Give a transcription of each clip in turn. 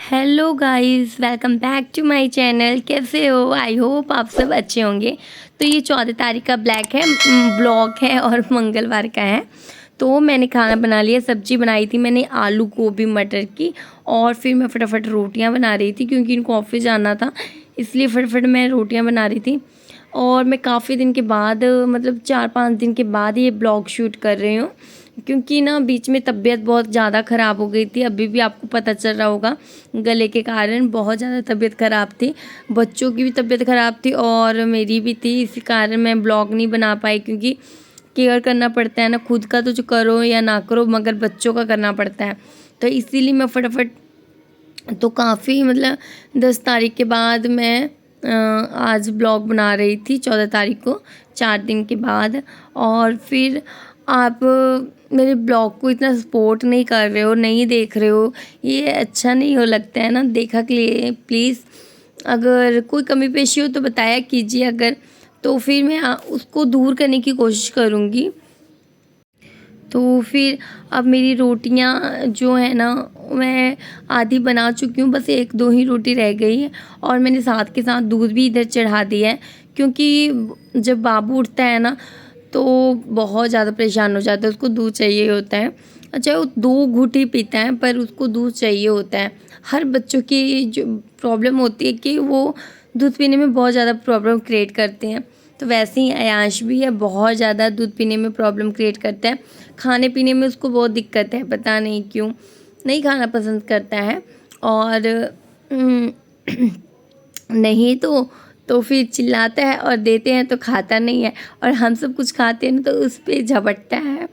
Hello guys, welcome back to my channel. कैसे हो? I hope आप सब अच्छे होंगे। तो ये 14 तारीख का ब्लॉग है और मंगलवार का है। तो मैंने खाना बना लिया, सब्जी बनाई थी मैंने आलू गोभी मटर की, और फिर मैं फटाफट रोटियां बना रही थी क्योंकि इनको ऑफिस जाना था, इसलिए फटाफट मैं रोटियां बना रही थी। और मैं काफ़ी दिन के बाद, मतलब 4-5 दिन के बाद ये ब्लॉग शूट कर रही हूँ, क्योंकि ना बीच में तबीयत बहुत ज़्यादा ख़राब हो गई थी। अभी भी आपको पता चल रहा होगा, गले के कारण बहुत ज़्यादा तबीयत ख़राब थी। बच्चों की भी तबीयत ख़राब थी और मेरी भी थी, इसी कारण मैं ब्लॉग नहीं बना पाई, क्योंकि केयर करना पड़ता है ना, खुद का तो जो करो या ना करो, मगर बच्चों का करना पड़ता है। तो इसीलिए मैं फटाफट, तो काफ़ी मतलब 10 तारीख के बाद मैं आज ब्लॉग बना रही थी, 14 तारीख को, 4 दिन के बाद। और फिर आप मेरे ब्लॉग को इतना सपोर्ट नहीं कर रहे हो, नहीं देख रहे हो, ये अच्छा नहीं हो लगता है ना। देखा के लिए प्लीज़, अगर कोई कमी पेशी हो तो बताया कीजिए, अगर तो फिर मैं उसको दूर करने की कोशिश करूँगी। तो फिर अब मेरी रोटियां जो है ना, मैं आधी बना चुकी हूँ, बस 1-2 ही रोटी रह गई है। और मैंने साथ के साथ दूध भी इधर चढ़ा दिया है, क्योंकि जब बाबू उठता है ना तो बहुत ज़्यादा परेशान हो जाता है, उसको दूध चाहिए होता है। अच्छा, वो 2 घूँट ही पीता है पर उसको दूध चाहिए होता है। हर बच्चों की जो प्रॉब्लम होती है कि वो दूध पीने में बहुत ज़्यादा प्रॉब्लम क्रिएट करते हैं। तो वैसे ही अयांश भी है, बहुत ज़्यादा दूध पीने में प्रॉब्लम क्रिएट करता है। खाने पीने में उसको बहुत दिक्कत है, पता नहीं क्यों नहीं खाना पसंद करता है। और नहीं तो फिर चिल्लाता है, और देते हैं तो खाता नहीं है। और हम सब कुछ खाते हैं ना तो उस पर झपटता है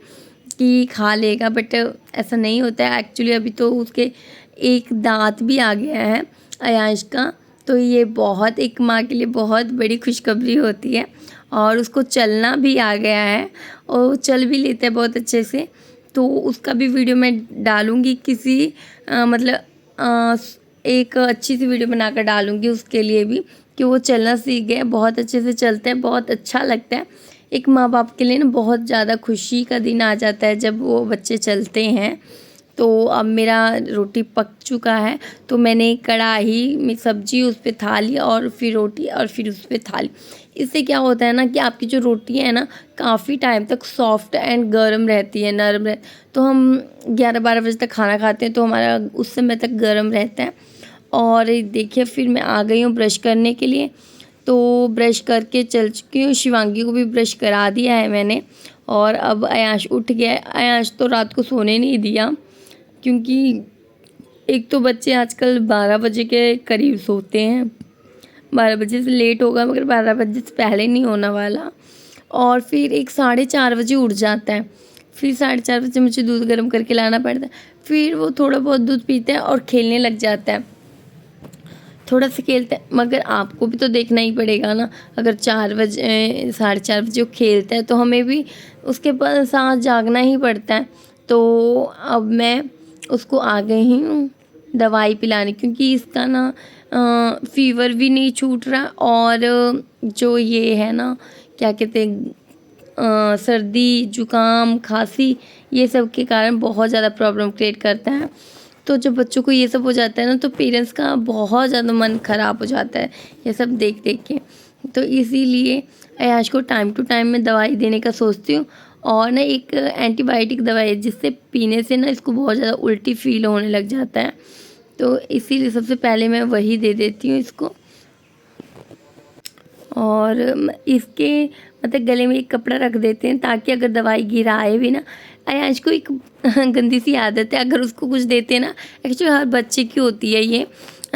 कि खा लेगा, बट ऐसा नहीं होता है एक्चुअली। अभी तो उसके एक दांत भी आ गया है अयांश का, तो ये बहुत, एक माँ के लिए बहुत बड़ी खुशखबरी होती है। और उसको चलना भी आ गया है, और चल भी लेता है बहुत अच्छे से। तो उसका भी वीडियो मैं डालूँगी किसी मतलब एक अच्छी सी वीडियो बनाकर डालूँगी उसके लिए भी, कि वो चलना सीख गया, बहुत अच्छे से चलता है, बहुत अच्छा लगता है। एक माँ बाप के लिए ना बहुत ज़्यादा खुशी का दिन आ जाता है जब वो बच्चे चलते हैं। तो अब मेरा रोटी पक चुका है, तो मैंने कढ़ाई में सब्जी, उस पर थाली, और फिर रोटी, और फिर उस पर थाली। इससे क्या होता है ना कि आपकी जो रोटी है ना काफ़ी टाइम तक सॉफ्ट एंड गर्म रहती है, नरम रहती। तो हम 11-12 बजे तक खाना खाते हैं तो हमारा उस समय तक गर्म रहता है। और देखिए, फिर मैं आ गई हूँ ब्रश करने के लिए। तो ब्रश करके चल चुकी हूँ, शिवांगी को भी ब्रश करा दिया है मैंने। और अब अयांश उठ गया है। अयांश तो रात को सोने नहीं दिया, क्योंकि एक तो बच्चे आजकल 12 बजे के करीब सोते हैं, 12 बजे से लेट होगा मगर 12 बजे से पहले नहीं होने वाला। और फिर एक 4:30 बजे उठ जाता है, फिर 4:30 बजे मुझे दूध गर्म करके लाना पड़ता है। फिर वो थोड़ा बहुत दूध पीता है और खेलने लग जाता है, थोड़ा सा खेलता है। मगर आपको भी तो देखना ही पड़ेगा ना, अगर 4 बजे 4:30 बजे वो खेलता है तो हमें भी उसके पास साथ जागना ही पड़ता है। तो अब मैं उसको आ गई हूँ दवाई पिलाने, क्योंकि इसका ना फीवर भी नहीं छूट रहा, और जो ये है ना, क्या कहते हैं, सर्दी जुकाम खांसी, ये सब के कारण बहुत ज़्यादा प्रॉब्लम क्रिएट करता है। तो जब बच्चों को ये सब हो जाता है ना तो पेरेंट्स का बहुत ज़्यादा मन ख़राब हो जाता है ये सब देख देख के। तो इसीलिए अयाश को टाइम टू टाइम मैं दवाई देने का सोचती हूँ। और ना एक एंटीबायोटिक दवाई है जिससे पीने से ना इसको बहुत ज़्यादा उल्टी फील होने लग जाता है, तो इसीलिए सबसे पहले मैं वही दे देती हूँ इसको। और इसके मतलब गले में एक कपड़ा रख देते हैं, ताकि अगर दवाई गिराए भी ना, अयांश को एक गंदी सी आदत है, अगर उसको कुछ देते हैं ना, एक्चुअली हर बच्चे की होती है ये,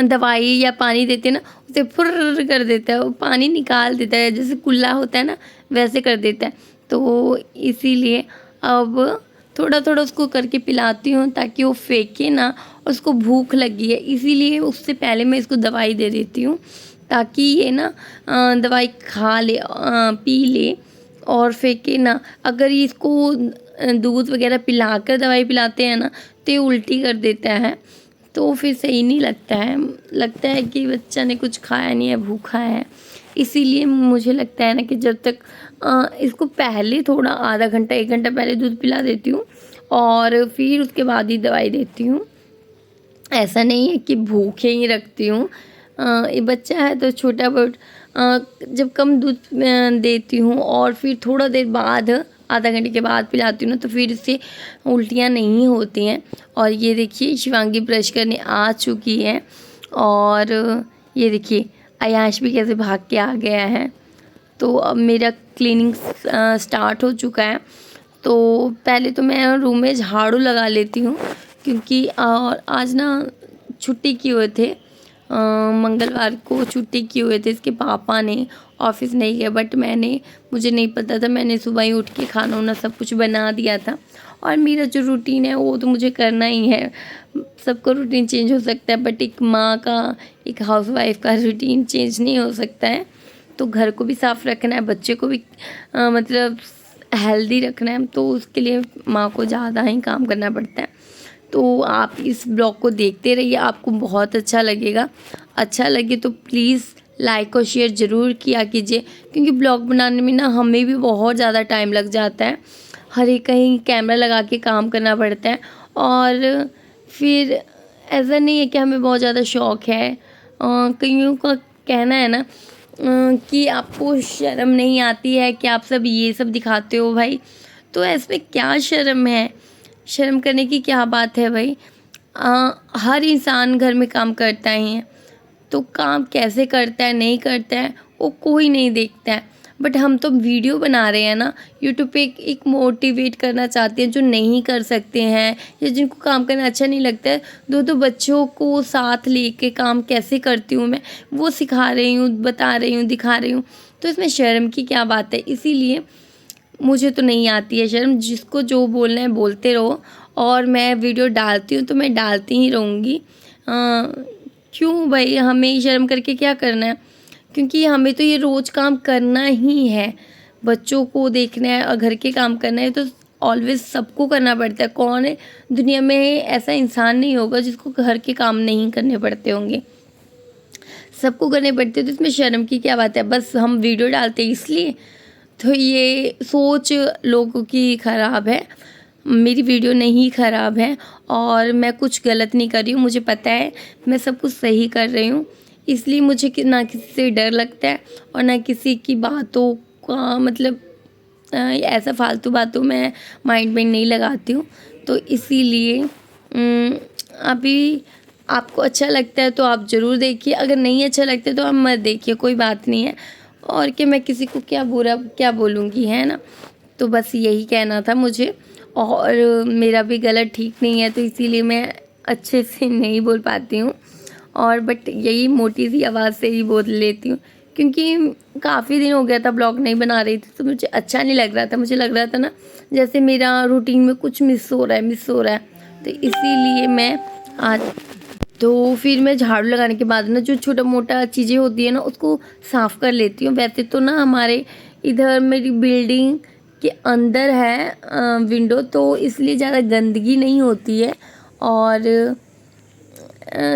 दवाई या पानी देते हैं ना, उसे फुर्र कर देता है, वो पानी निकाल देता है, जैसे कुल्ला होता है ना वैसे कर देता है। तो इसीलिए अब थोड़ा थोड़ा उसको करके पिलाती हूँ, ताकि वो फेंके ना, और उसको भूख लगी है इसीलिए उससे पहले मैं इसको दवाई दे देती हूँ, ताकि ये ना दवाई खा ले, पी ले, और फेंके ना। अगर ये इसको दूध वगैरह पिलाकर दवाई पिलाते हैं ना तो ये उल्टी कर देता है, तो फिर सही नहीं लगता है, लगता है कि बच्चा ने कुछ खाया नहीं है, भूखा है। इसीलिए मुझे लगता है ना कि जब तक इसको पहले थोड़ा आधा घंटा 1 घंटा पहले दूध पिला देती हूँ, और फिर उसके बाद ही दवाई देती हूँ। ऐसा नहीं है कि भूखे ही रखती हूँ। ये बच्चा है तो छोटा बहुत जब कम दूध देती हूँ और फिर थोड़ा देर बाद आधा घंटे के बाद पिलाती हूँ ना, तो फिर इससे उल्टियाँ नहीं होती हैं। और ये देखिए शिवांगी ब्रश करने आ चुकी है और ये देखिए अयाश भी कैसे भाग के आ गया है। तो अब मेरा क्लीनिंग स्टार्ट हो चुका है। तो पहले तो मैं रूम में झाड़ू लगा लेती हूँ, क्योंकि और आज ना छुट्टी किए हुए थे, मंगलवार को छुट्टी किए हुए थे इसके पापा ने, ऑफिस नहीं गया। बट मुझे नहीं पता था, मैंने सुबह ही उठ के खाना वाना सब कुछ बना दिया था। और मेरा जो रूटीन है वो तो मुझे करना ही है। सबका रूटीन चेंज हो सकता है बट एक माँ का, एक हाउसवाइफ का रूटीन चेंज नहीं हो सकता है। तो घर को भी साफ़ रखना है, बच्चे को भी मतलब हेल्दी रखना है, तो उसके लिए माँ को ज़्यादा ही काम करना पड़ता है। तो आप इस ब्लॉग को देखते रहिए, आपको बहुत अच्छा लगेगा। अच्छा लगे तो प्लीज़ लाइक और शेयर ज़रूर किया कीजिए, क्योंकि ब्लॉग बनाने में ना हमें भी बहुत ज़्यादा टाइम लग जाता है। हर एक कहीं कैमरा लगा के काम करना पड़ता है। और फिर ऐसा नहीं है कि हमें बहुत ज़्यादा शौक़ है। कईयों का कहना है ना कि आपको शर्म नहीं आती है कि आप सब ये सब दिखाते हो भाई। तो इसमें क्या शर्म है? शर्म करने की क्या बात है भाई? हर इंसान घर में काम करता ही है, तो काम कैसे करता है नहीं करता है वो कोई नहीं देखता है। बट हम तो वीडियो बना रहे हैं ना, यूट्यूब पे एक मोटिवेट करना चाहते हैं जो नहीं कर सकते हैं या जिनको काम करना अच्छा नहीं लगता है। दो बच्चों को साथ लेके काम कैसे करती हूँ मैं, वो सिखा रही हूँ, बता रही हूँ, दिखा रही हूँ। तो इसमें शर्म की क्या बात है? इसीलिए मुझे तो नहीं आती है शर्म। जिसको जो बोलना है बोलते रहो, और मैं वीडियो डालती हूँ तो मैं डालती ही रहूँगी। क्यों भाई, हमें शर्म करके क्या करना है? क्योंकि हमें तो ये रोज़ काम करना ही है, बच्चों को देखना है और घर के काम करना है, तो ऑलवेज सबको करना पड़ता है। कौन है दुनिया में ऐसा इंसान नहीं होगा जिसको घर के काम नहीं करने पड़ते होंगे, सबको करने पड़ते हैं। तो इसमें शर्म की क्या बात है? बस हम वीडियो डालते हैं इसलिए। तो ये सोच लोगों की ख़राब है, मेरी वीडियो नहीं ख़राब है और मैं कुछ गलत नहीं कर रही हूँ। मुझे पता है मैं सब कुछ सही कर रही हूँ, इसलिए मुझे ना किसी से डर लगता है और ना किसी की बातों का मतलब ऐसा फालतू बातों में माइंड में नहीं लगाती हूँ। तो इसीलिए अभी आपको अच्छा लगता है तो आप ज़रूर देखिए, अगर नहीं अच्छा लगता है तो आप मत देखिए, कोई बात नहीं है। और कि मैं किसी को क्या बुरा क्या बोलूँगी, है ना? तो बस यही कहना था मुझे। और मेरा भी गला ठीक नहीं है तो इसीलिए मैं अच्छे से नहीं बोल पाती हूँ, और बट यही मोटी सी आवाज़ से ही बोल लेती हूँ, क्योंकि काफ़ी दिन हो गया था ब्लॉग नहीं बना रही थी, तो मुझे अच्छा नहीं लग रहा था। मुझे लग रहा था ना जैसे मेरा रूटीन में कुछ मिस हो रहा है। तो इसीलिए मैं आज तो फिर मैं झाड़ू लगाने के बाद ना जो छोटा मोटा चीज़ें होती है ना उसको साफ़ कर लेती हूँ। वैसे तो ना हमारे इधर मेरी बिल्डिंग के अंदर है विंडो, तो इसलिए ज़्यादा गंदगी नहीं होती है। और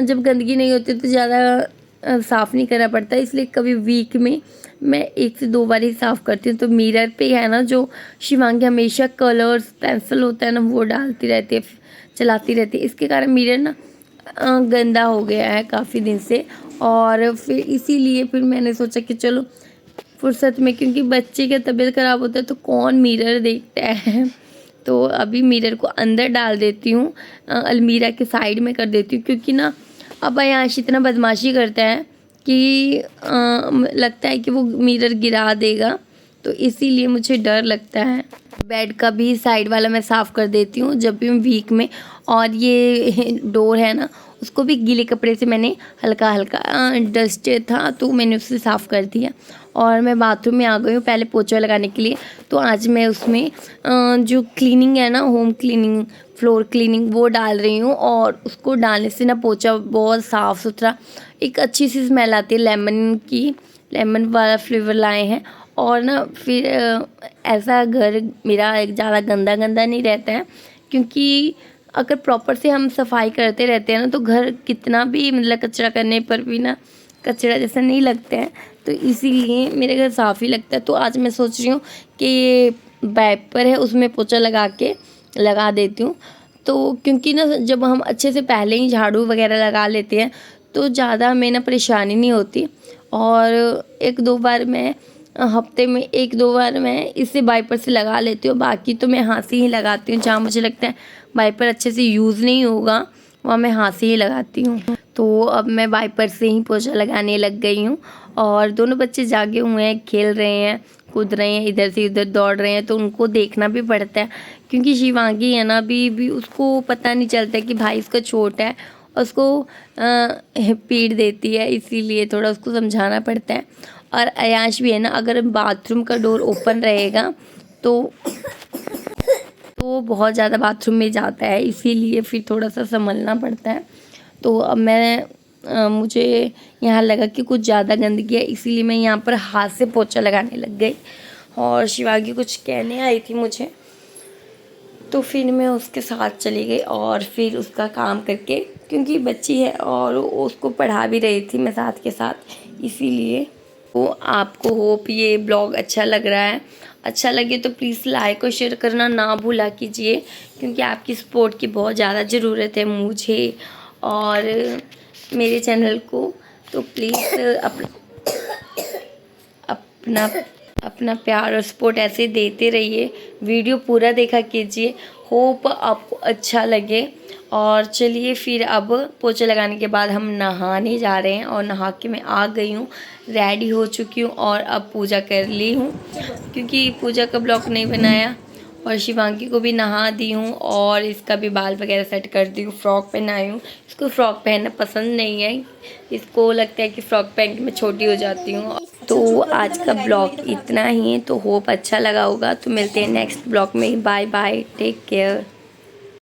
जब गंदगी नहीं होती तो ज़्यादा साफ़ नहीं करना पड़ता, इसलिए कभी वीक में मैं 1 से 2 बार ही साफ़ करती हूँ। तो मिरर पे है ना जो शिवांगी हमेशा कलर्स पेंसिल होता है ना वो डालती रहती है, चलाती रहती है, इसके कारण मिरर ना गंदा हो गया है काफ़ी दिन से। और फिर इसीलिए फिर मैंने सोचा कि चलो फुर्सत में, क्योंकि बच्चे का तबीयत ख़राब होता है तो कौन मिरर देखता है। तो अभी मिरर को अंदर डाल देती हूँ, अलमीरा के साइड में कर देती हूँ, क्योंकि ना अब अयाश इतना बदमाशी करता है कि लगता है कि वो मिरर गिरा देगा, तो इसीलिए मुझे डर लगता है। बेड का भी साइड वाला मैं साफ़ कर देती हूँ जब भी मैं वीक में। और ये डोर है ना उसको भी गीले कपड़े से मैंने हल्का हल्का डस्ट था तो मैंने उससे साफ़ कर दिया। और मैं बाथरूम में आ गई हूँ पहले पोछा लगाने के लिए। तो आज मैं उसमें जो क्लीनिंग है ना, होम क्लीनिंग, फ्लोर क्लीनिंग, वो डाल रही हूँ। और उसको डालने से ना पोछा बहुत साफ़ सुथरा, एक अच्छी सी स्मेल आती है लेमन की, लेमन वाला फ्लेवर लाए हैं। और ना फिर ऐसा घर मेरा ज़्यादा गंदा गंदा नहीं रहता है, क्योंकि अगर प्रॉपर से हम सफाई करते रहते हैं ना तो घर कितना भी मतलब कचरा करने पर भी ना कचरा जैसा नहीं लगता है। तो इसीलिए मेरे घर साफ़ ही लगता है। तो आज मैं सोच रही हूँ कि वाइपर है उसमें पोछा लगा देती हूँ। तो क्योंकि ना जब हम अच्छे से पहले ही झाड़ू वगैरह लगा लेते हैं तो ज़्यादा हमें ना परेशानी नहीं होती। और एक दो बार मैं हफ्ते में एक दो बार मैं इसे वाइपर से लगा लेती हूँ, बाकी तो मैं हाथ से ही लगाती हूँ। जहाँ मुझे लगता है वाइपर अच्छे से यूज़ नहीं होगा वहाँ मैं हाथ से ही लगाती हूँ। तो अब मैं वाइपर से ही पोछा लगाने लग गई हूँ। और दोनों बच्चे जागे हुए हैं, खेल रहे हैं, कूद रहे हैं, इधर से उधर दौड़ रहे हैं, तो उनको देखना भी पड़ता है क्योंकि शिवांगी है ना अभी उसको पता नहीं चलता कि भाई इसका छोटा है और उसको पीट देती है, इसीलिए थोड़ा उसको समझाना पड़ता है। और अयांश भी है ना, अगर बाथरूम का डोर ओपन रहेगा तो बहुत ज़्यादा बाथरूम में जाता है, इसीलिए फिर थोड़ा सा संभलना पड़ता है। तो अब मुझे यहाँ लगा कि कुछ ज़्यादा गंदगी है, इसीलिए मैं यहाँ पर हाथ से पोछा लगाने लग गई। और शिवांगी कुछ कहने आई थी मुझे, तो फिर मैं उसके साथ चली गई और फिर उसका काम करके, क्योंकि बच्ची है और उसको पढ़ा भी रही थी मैं साथ के साथ, इसीलिए। तो आपको होप ये ब्लॉग अच्छा लग रहा है। अच्छा लगे तो प्लीज़ लाइक और शेयर करना ना भूला कीजिए, क्योंकि आपकी सपोर्ट की बहुत ज़्यादा ज़रूरत है मुझे और मेरे चैनल को। तो प्लीज़ अपना अपना प्यार और सपोर्ट ऐसे देते रहिए, वीडियो पूरा देखा कीजिए, होप आपको अच्छा लगे। और चलिए फिर अब पोछा लगाने के बाद हम नहाने जा रहे हैं और नहा के मैं आ गई हूँ, रेडी हो चुकी हूँ और अब पूजा कर ली हूँ, क्योंकि पूजा का ब्लॉग नहीं बनाया। और शिवांगी को भी नहा दी हूँ और इसका भी बाल वगैरह सेट कर दी हूँ, फ्रॉक पहनाई हूँ। इसको फ्रॉक पहनना पसंद नहीं है, इसको लगता है कि फ़्रॉक पहन के मैं छोटी हो जाती हूँ। तो आज का ब्लॉग इतना ही है, तो होप अच्छा लगा होगा। तो मिलते हैं नेक्स्ट ब्लॉग में। Bye bye, take care.